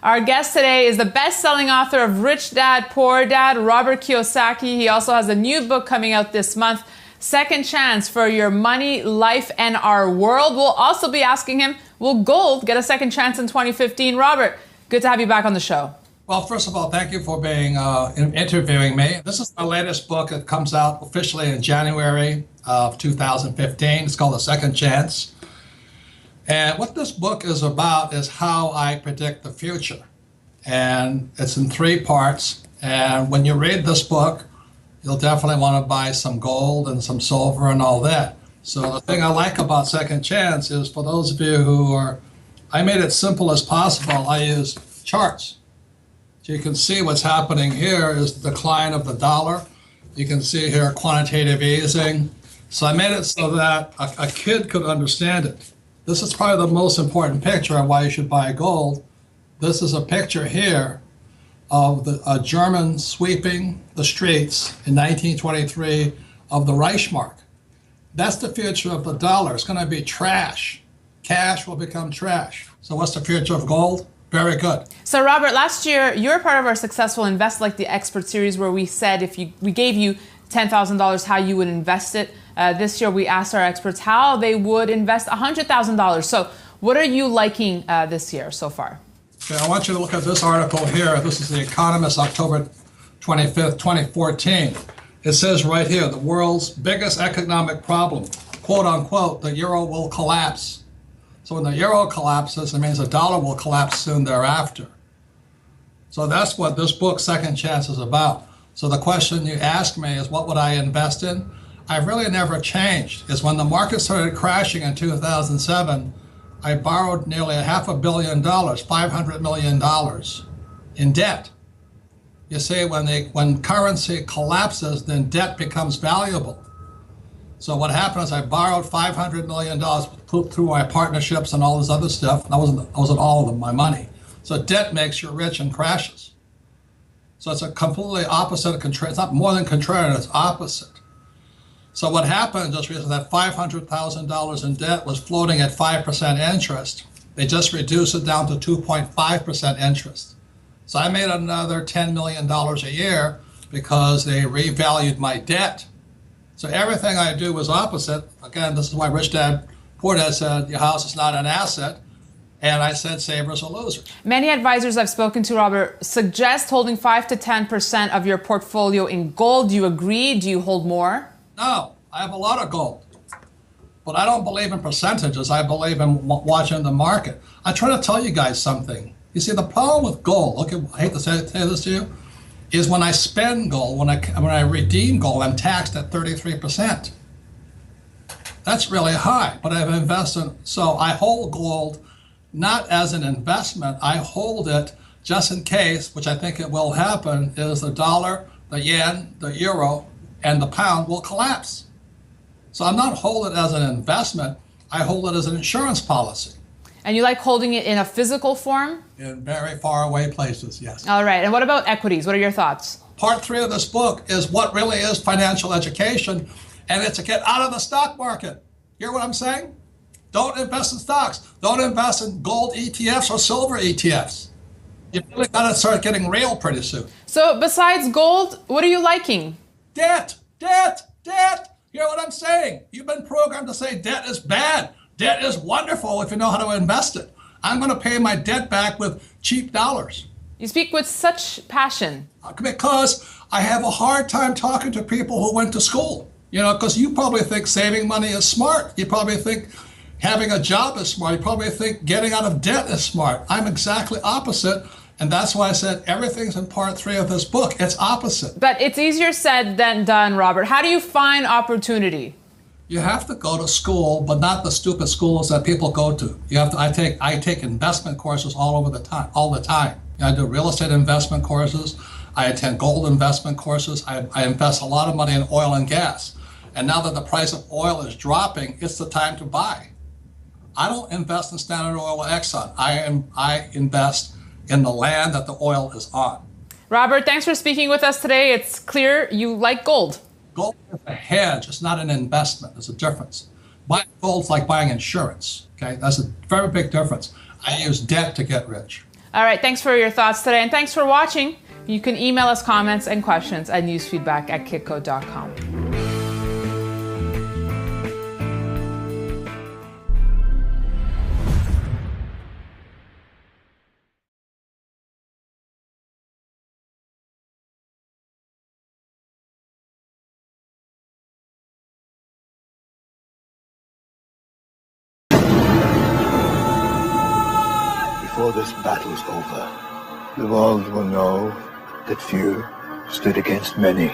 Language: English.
Our guest today is the best-selling author of Rich Dad, Poor Dad, Robert Kiyosaki. He also has a new book coming out this month, Second Chance for Your Money, Life, and Our World. We'll also be asking him, will gold get a second chance in 2015? Robert, good to have you back on the show. Well, first of all, thank you for being interviewing me. This is my latest book. It comes out officially in January of 2015. It's called The Second Chance. And what this book is about is how I predict the future. And it's in 3 parts. And when you read this book, you'll definitely want to buy some gold and some silver and all that. So the thing I like about Second Chance is for those of you who are, I made it simple as possible. I use charts. So you can see what's happening here is the decline of the dollar. You can see here quantitative easing. So I made it so that a kid could understand it. This is probably the most important picture of why you should buy gold. This is a picture here of a German sweeping the streets in 1923 of the Reichsmark. That's the future of the dollar. It's going to be trash. Cash will become trash. So what's the future of gold? Very good. So Robert, last year you were part of our successful Invest Like the Expert series where we said if we gave you $10,000 how you would invest it. This year we asked our experts how they would invest $100,000. So what are you liking this year so far? Okay, I want you to look at this article here. This is The Economist, October 25th, 2014. It says right here, the world's biggest economic problem, quote unquote, the euro will collapse. So when the euro collapses, it means the dollar will collapse soon thereafter. So that's what this book, Second Chance, is about. So the question you asked me is, what would I invest in? I've really never changed. It's when the market started crashing in 2007, I borrowed nearly $500 million, $500 million in debt. You see, when currency collapses, then debt becomes valuable. So what happened is I borrowed $500 million through my partnerships and all this other stuff. That wasn't all of them, my money. So debt makes you rich and crashes. So it's a completely opposite of contrarian. It's not more than contrarian, it's opposite. So what happened just recently, that $500,000 in debt was floating at 5% interest. They just reduced it down to 2.5% interest. So I made another $10 million a year because they revalued my debt. So everything I do was opposite. Again, this is why Rich Dad, Poor Dad said, your house is not an asset. And I said, savers are losers. Many advisors I've spoken to, Robert, suggest holding 5 to 10% of your portfolio in gold. Do you agree? Do you hold more? No, I have a lot of gold. But I don't believe in percentages. I believe in watching the market. I try to tell you guys something. You see, the problem with gold, look, I hate to say this to you, is when I spend gold, when I redeem gold, I'm taxed at 33%. That's really high, but I've invested, so I hold gold not as an investment. I hold it just in case, which I think it will happen, is the dollar, the yen, the euro, and the pound will collapse. So I'm not holding it as an investment. I hold it as an insurance policy. And you like holding it in a physical form? In very far away places, yes. All right. And what about equities? What are your thoughts? Part 3 of this book is what really is financial education, and it's to get out of the stock market. Hear what I'm saying? Don't invest in stocks. Don't invest in gold ETFs or silver ETFs. You've really got to start getting real pretty soon. So besides gold, what are you liking? Debt, debt, debt. Hear what I'm saying? You've been programmed to say debt is bad. Debt is wonderful if you know how to invest it. I'm going to pay my debt back with cheap dollars. You speak with such passion. Because I have a hard time talking to people who went to school. You know, because you probably think saving money is smart. You probably think having a job is smart. You probably think getting out of debt is smart. I'm exactly opposite. And that's why I said everything's in part 3 of this book. It's opposite. But it's easier said than done, Robert. How do you find opportunity? You have to go to school, but not the stupid schools that people go to. You have to. I take investment courses all the time. I do real estate investment courses. I attend gold investment courses. I invest a lot of money in oil and gas. And now that the price of oil is dropping, it's the time to buy. I don't invest in Standard Oil or Exxon. I invest in the land that the oil is on. Robert, thanks for speaking with us today. It's clear you like gold. Gold is a hedge. It's not an investment. There's a difference. Buying gold's like buying insurance. Okay, that's a very big difference. I use debt to get rich. All right, thanks for your thoughts today, and thanks for watching. You can email us comments and questions at newsfeedback@kitco.com. Before this battle's over, the world will know that few stood against many.